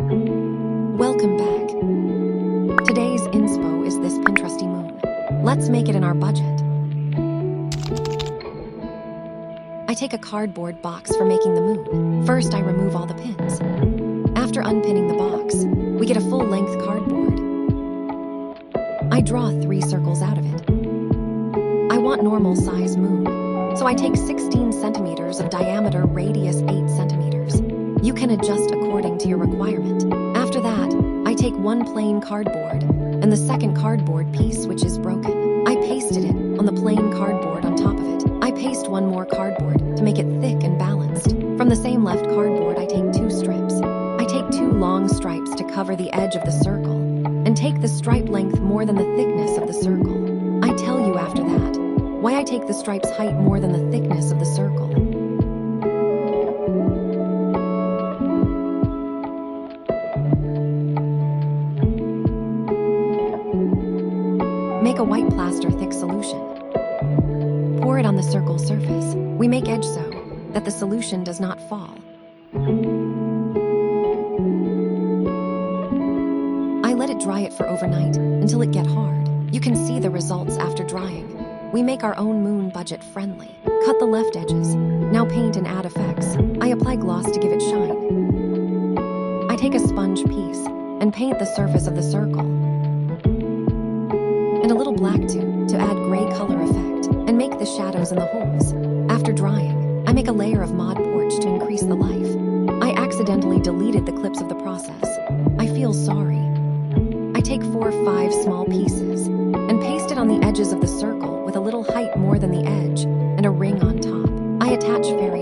Welcome back. Today's inspo is this Pinteresty moon. Let's make it in our budget. I take a cardboard box for making the moon. First, I remove all the pins. After unpinning the box, we get a full-length cardboard. I draw 3 circles out of it. I want normal size moon, so I take 16 centimeters of diameter, radius 8 centimeters. You can adjust according to your requirement. After that, I take 1 plain cardboard and the second cardboard piece which is broken. I pasted it on the plain cardboard on top of it. I paste 1 more cardboard to make it thick and balanced. From the same left cardboard, I take 2 strips. I take 2 long stripes to cover the edge of the circle and take the stripe length more than the thickness of the circle. I tell you after that why I take the stripe's height more than the thickness of the circle. Make a white plaster thick solution. Pour it on the circle surface. We make edge so that the solution does not fall. I let it dry it for overnight until it get hard. You can see the results after drying. We make our own moon budget friendly. Cut the left edges. Now paint and add effects. I apply gloss to give it shine. I take a sponge piece and paint the surface of the circle. And a little black too, to add gray color effect and make the shadows in the holes. After drying, I make a layer of Mod Porch to increase the life. I accidentally deleted the clips of the process. I feel sorry. I take 4 or 5 small pieces and paste it on the edges of the circle with a little height more than the edge and a ring on top. I attach fairy